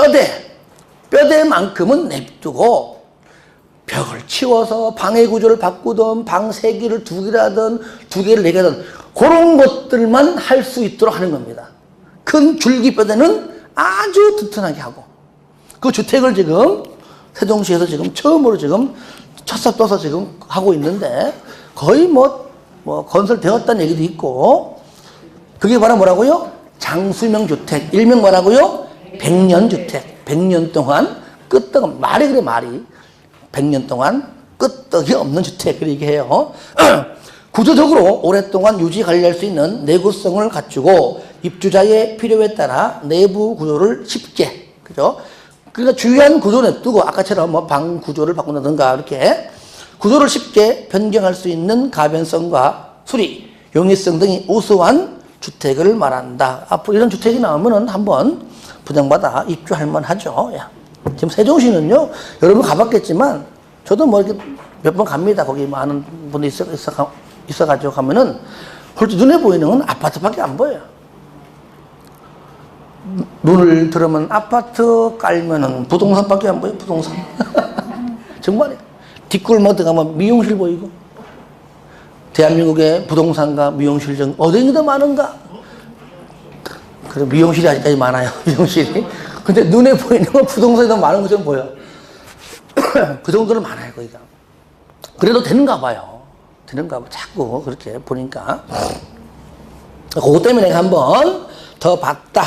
Speaker 1: 뼈대만큼은 냅두고 벽을 치워서 방해 구조를 바꾸든 방 3개를 2개라든 2개를 4개든 그런 것들만 할 수 있도록 하는 겁니다. 큰 줄기뼈대는 아주 튼튼하게 하고 그 주택을 지금 세종시에서 지금 처음으로 지금 첫삽 떠서 지금 하고 있는데 거의 뭐 건설되었다는 얘기도 있고 그게 바로 뭐라고요? 장수명 주택. 일명 뭐라고요? 100년 주택. 100년 동안 끄떡, 말이 그래, 말이. 100년 동안 끄떡이 없는 주택. 그렇게 얘기해요. 구조적으로 오랫동안 유지 관리할 수 있는 내구성을 갖추고 입주자의 필요에 따라 내부 구조를 쉽게, 그죠? 그러니까 주요한 구조를 냅두고 아까처럼 뭐 방 구조를 바꾼다든가 이렇게 구조를 쉽게 변경할 수 있는 가변성과 수리, 용이성 등이 우수한 주택을 말한다. 앞으로 이런 주택이 나오면은 한번 분양받아 입주할 만하죠. 지금 세종시는요, 여러분 가봤겠지만 저도 뭐 이렇게 몇 번 갑니다. 거기 많은 분들이 있어가지고 가면은 솔직히 눈에 보이는 건 아파트밖에 안 보여요. 눈을 들으면 아파트, 깔면은 부동산밖에 안 보여요. 부동산. 정말이에요. 뒷골목 들어가면 미용실 보이고. 대한민국의 부동산과 미용실 중 어디 더 많은가? 그래, 미용실이 아직까지 많아요. 미용실이. 근데 눈에 보이는 건 부동산이 더 많은 것처럼 보여. 그 정도는 많아요, 거기가. 그래도 되는가 봐요. 되는가 봐. 자꾸 그렇게 보니까. 그것 때문에 내가 한번 더 봤다.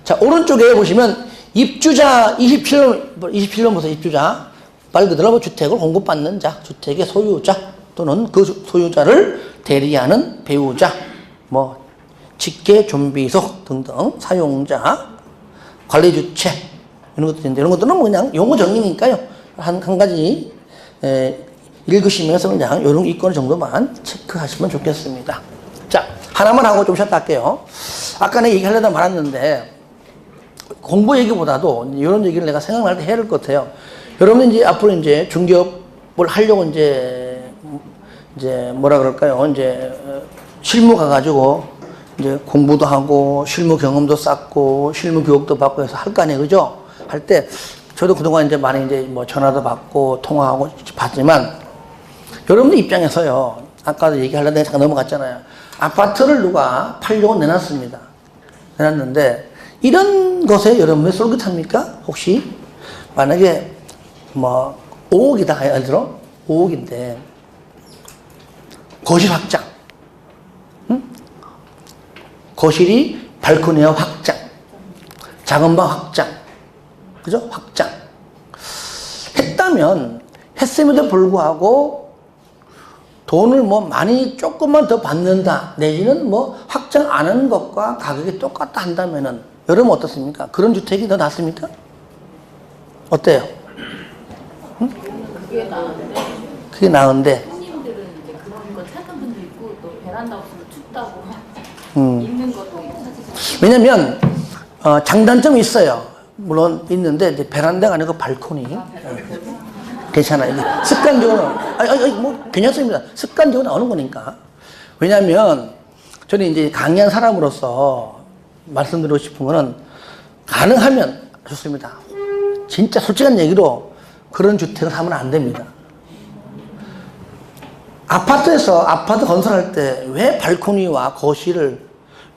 Speaker 1: 자, 오른쪽에 보시면 입주자 27번 보세요. 입주자. 말 그대로 주택을 공급받는 자, 주택의 소유자 또는 그 소유자를 대리하는 배우자, 뭐 직계 좀비속 등등 사용자, 관리 주체 이런 것들인데 이런 것들은 뭐 그냥 용어 정리니까요. 한 가지 읽으시면서 그냥 이런 이권 정도만 체크하시면 좋겠습니다. 자, 하나만 하고 좀 쉬었다 할게요. 아까 내가 얘기하려다 말았는데 공부 얘기보다도 이런 얘기를 내가 생각날 때 해야 될 것 같아요. 여러분 이제 앞으로 이제 중개업을 하려고 이제 뭐라 그럴까요? 이제 실무 가가지고 이제 공부도 하고 실무 경험도 쌓고 실무 교육도 받고 해서 할 거 아니에요, 그죠? 할 때 저도 그동안 이제 많이 이제 뭐 전화도 받고 통화하고 봤지만 여러분들 입장에서요. 아까도 얘기하려다 잠깐 넘어갔잖아요. 아파트를 누가 팔려고 내놨습니다. 내놨는데 이런 것에 여러분들 쏠깃합니까? 혹시 만약에 뭐 5억이다 예를 들어 5억인데 거실 확장, 응? 거실이 발코니와 확장, 작은 방 확장, 그죠? 확장 했다면 했음에도 불구하고 돈을 뭐 많이 조금만 더 받는다 내지는 뭐 확장 안 하는 것과 가격이 똑같다 한다면은 여러분 어떻습니까? 그런 주택이 더 낫습니까? 어때요? 응? 그게 나은데
Speaker 2: 손님들은 이제 그런 거 찾는 분도 있고 또 베란다 없으면 춥다고 있는 것도 있고.
Speaker 1: 왜냐면 장단점이 있어요. 물론 있는데 이제 베란다가 아니고 발코니. 괜찮아요. 습관적으로 뭐 괜찮습니다. 습관적으로 나오는 거니까. 왜냐하면 저는 이제 강의한 사람으로서 말씀드리고 싶은 거는 가능하면 좋습니다. 진짜 솔직한 얘기로 그런 주택을 사면 안 됩니다. 아파트에서 아파트 건설할 때 왜 발코니와 거실을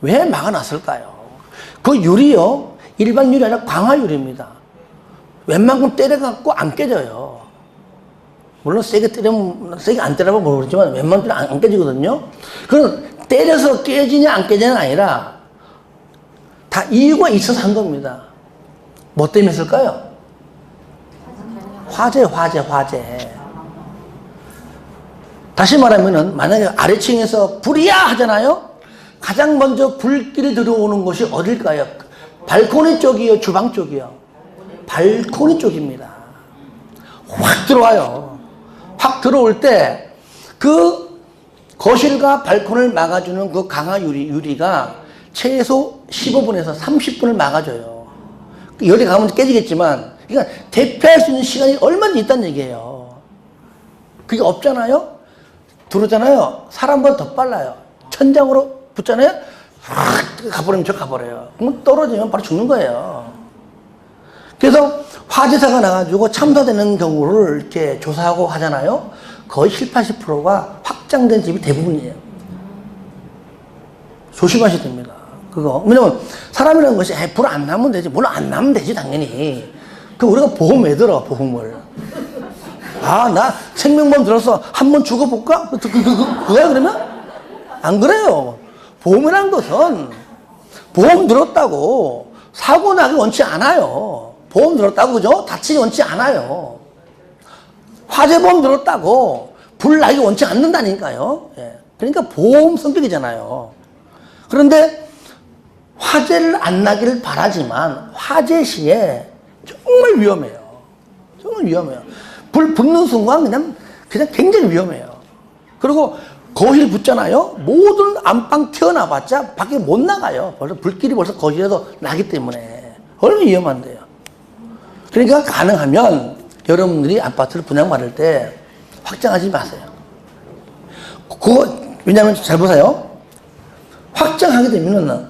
Speaker 1: 왜 막아놨을까요? 그 유리요, 일반 유리 아니라 광화유리입니다. 웬만큼 때려갖고 안 깨져요. 물론 세게 때리면, 세게 안 때려보면 모르겠지만 웬만큼 안 깨지거든요. 그건 때려서 깨지냐 안 깨지냐는 아니라 다 이유가 있어서 한 겁니다. 뭐 때문에 했을까요? 화재. 다시 말하면은 만약에 아래층에서 불이야 하잖아요. 가장 먼저 불길이 들어오는 곳이 어딜까요? 발코니 쪽이요, 주방 쪽이요? 발코니 쪽입니다. 확 들어와요. 확 들어올 때 그 거실과 발코니를 막아주는 그 강화 유리가 최소 15분에서 30분을 막아줘요. 열이 가면 깨지겠지만, 그러니까 대피할 수 있는 시간이 얼마나 있다는 얘기예요. 그게 없잖아요? 들어오잖아요? 사람보다 더 빨라요. 천장으로 붙잖아요? 확 가버리면 저 가버려요. 그럼 떨어지면 바로 죽는 거예요. 그래서 화재사가 나가지고 참사되는 경우를 이렇게 조사하고 하잖아요? 거의 7, 80%가 확장된 집이 대부분이에요. 조심하셔야 됩니다. 그거. 왜냐면 사람이라는 것이 불 안 나면 되지. 물론 안 나면 되지, 당연히. 그 우리가 보험 왜 들어, 보험을. 아, 나 생명보험 들어서 한번 죽어볼까? 그거야, 그러면? 안 그래요. 보험이라는 것은 보험 들었다고 사고 나기 원치 않아요. 보험 들었다고, 그죠? 다치기 원치 않아요. 화재보험 들었다고 불 나기 원치 않는다니까요. 예. 그러니까 보험 성격이잖아요. 그런데 화재를 안 나기를 바라지만 화재 시에 정말 위험해요. 정말 위험해요. 불 붙는 순간 그냥 굉장히 위험해요. 그리고 거실 붙잖아요. 모든 안방 튀어나봤자 밖에 못 나가요. 불길이 벌써 거실에서 나기 때문에. 얼마나 위험한데요. 그러니까 가능하면 여러분들이 아파트를 분양받을 때 확장하지 마세요. 왜냐하면 잘 보세요. 확장하게 되면은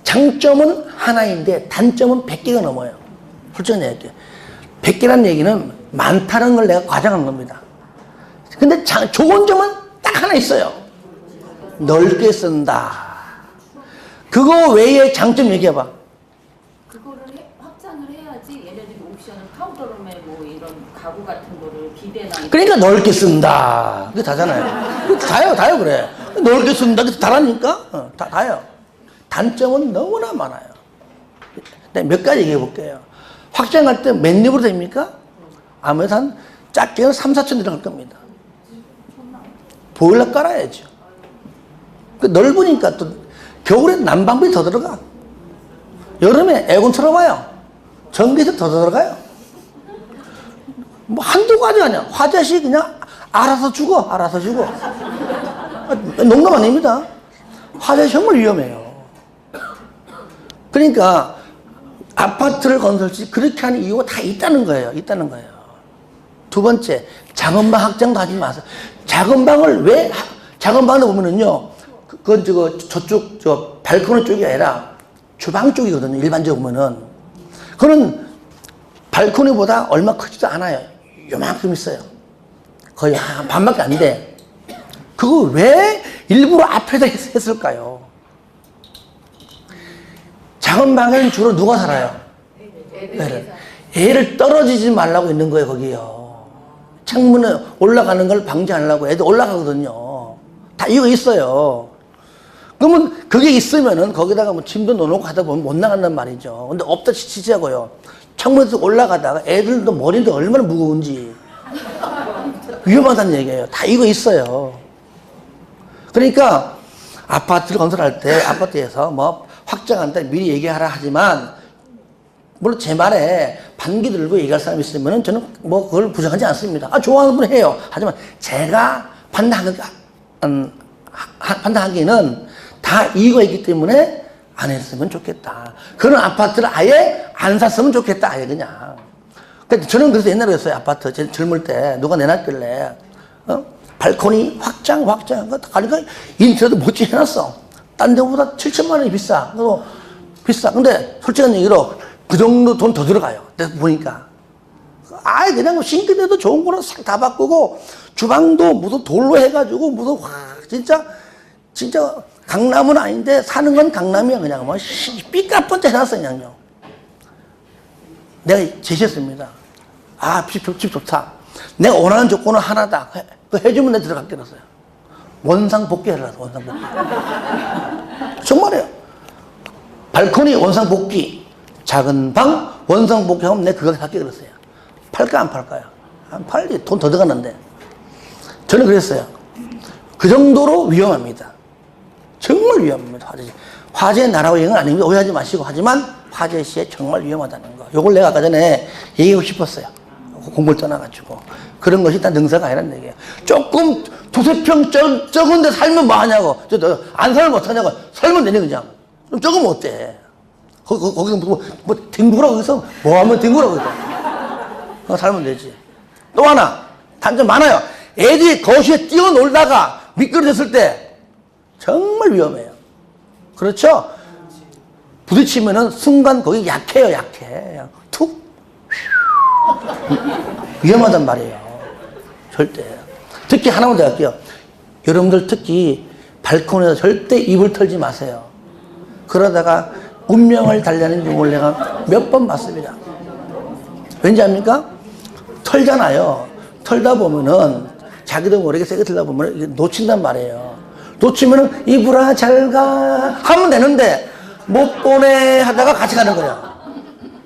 Speaker 1: 장점은 하나인데 단점은 100개가 넘어요. 솔직히 얘기할게요. 100개라는 얘기는 많다는 걸 내가 과장한 겁니다. 근데 좋은 점은 딱 하나 있어요. 넓게 쓴다. 그거 외에 장점 얘기해봐.
Speaker 2: 그거를 확장을 해야지 얘네들이 옵션을 파우더룸에 뭐 이런 가구 같은 거를 비대나
Speaker 1: 그러니까 넓게 쓴다. 그게 다잖아요. 다요, 그래. 넓게 쓴다. 그게 다라니까? 다요. 단점은 너무나 많아요. 내가 몇 가지 얘기해 볼게요. 확장할 때 몇 립으로 됩니까? 아무래도 한 작게는 3, 4천 들어갈 겁니다. 보일러 깔아야죠. 넓으니까 또 겨울에 난방비 더 들어가. 여름에 에어컨 틀어봐요. 전기세 더 들어가요. 뭐 한두 가지 아니야. 화재시 그냥 알아서 죽어. 농담 아닙니다. 화재시 정말 위험해요. 그러니까 아파트를 건설 시 그렇게 하는 이유가 다 있다는 거예요. 두 번째, 작은 방 확장도 하지 마세요. 작은 방을 작은 방을 보면은요, 그건 저쪽, 발코니 쪽이 아니라 주방 쪽이거든요. 일반적으로 보면은. 그거는 발코니보다 얼마 크지도 않아요. 요만큼 있어요. 거의 한 반밖에 안 돼. 그거 왜 일부러 앞에다 했을까요? 작은 방에는 주로 누가 살아요? 애를 떨어지지 말라고 있는 거예요, 거기요. 창문에 올라가는 걸 방지하려고 애들 올라가거든요. 다 이유가 있어요. 그러면 그게 있으면은 거기다가 뭐 짐도 넣어놓고 하다 보면 못 나간단 말이죠. 근데 없다 치자고요. 창문에서 올라가다가 애들도 머리도 얼마나 무거운지 위험하다는 얘기예요. 다 이거 있어요. 그러니까 아파트를 건설할 때 아파트에서 뭐 확장한다 미리 얘기하라 하지만 물론 제 말에 반기 들고 얘기할 사람이 있으면 저는 뭐 그걸 부정하지 않습니다. 좋아하는 분 해요. 하지만 제가 판단하기는 다 이유가 있기 때문에 안 했으면 좋겠다. 그런 아파트를 아예 안 샀으면 좋겠다. 아예 그냥. 근데 저는 그래서 옛날에 그랬어요. 아파트 제일 젊을 때 누가 내놨길래 발코니 확장 가니까 인테리어도 멋지게 해놨어. 딴 데보다 7천만 원이 비싸. 그래서 비싸. 근데 솔직한 얘기로 그 정도 돈 더 들어가요. 내가 보니까 아예 그냥 뭐 싱크대도 좋은 거는 싹 다 바꾸고 주방도 무슨 돌로 해가지고 무슨 진짜 강남은 아닌데 사는 건 강남이야. 그냥 뭐 삐까뻔쩍 해놨어 그냥요. 내가 제시했습니다. 아, 집 좋다. 내가 원하는 조건은 하나다. 해주면 내가 들어갈게 그랬어요. 원상복귀 해라. 원상복귀. 정말이에요. 발코니 원상복귀, 작은 방 원상복귀 하면 내가 그거 살게 그랬어요. 팔까 안 팔까요? 안 팔지. 돈 더 들어갔는데. 저는 그랬어요. 그 정도로 위험합니다. 정말 위험합니다. 화재 나라고 얘기는 아닙니다. 오해하지 마시고. 하지만 화재 시에 정말 위험하다는 거. 요걸 내가 아까 전에 얘기하고 싶었어요. 공부를 떠나가지고. 그런 것이 다 능사가 아니라는 얘기예요. 조금 두세 평 적은 데 살면 뭐 하냐고. 안 살면 어떡하냐고. 살면 되네 그냥. 좀 적으면 어때. 거기서 뭐 뒹굴어 거기서 뭐 하면 뒹굴어 거기서. 그거 살면 되지. 또 하나. 단점 많아요. 애들이 거실에 뛰어놀다가 미끄러졌을 때 정말 위험해요. 그렇죠? 부딪히면은 순간 거기 약해요, 약해. 툭. 위험하단 말이에요. 절대. 특히 하나만 더 할게요. 여러분들 특히 발코니에서 절대 이불 털지 마세요. 그러다가 운명을 달래는 경우를 내가 몇 번 봤습니다. 왠지 압니까? 털잖아요. 털다 보면은 자기도 모르게 세게 털다 보면 이게 놓친단 말이에요. 놓치면은 이불아 잘 가 하면 되는데 못 보내 하다가 같이 가는 거야.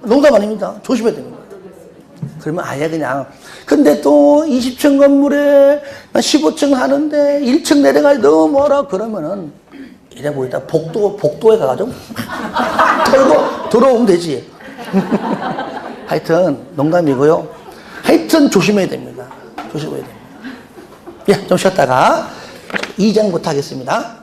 Speaker 1: 농담 아닙니다. 조심해야 됩니다. 그러면 아예 그냥 근데 또 20층 건물에 15층 하는데 1층 내려가야 너무 멀어 그러면은 이래 보이다 복도에 가가지고 털고 들어오면 되지. 하여튼 농담이고요. 하여튼 조심해야 됩니다. 조심해야 됩니다. 예, 좀 쉬었다가 2장부터 하겠습니다.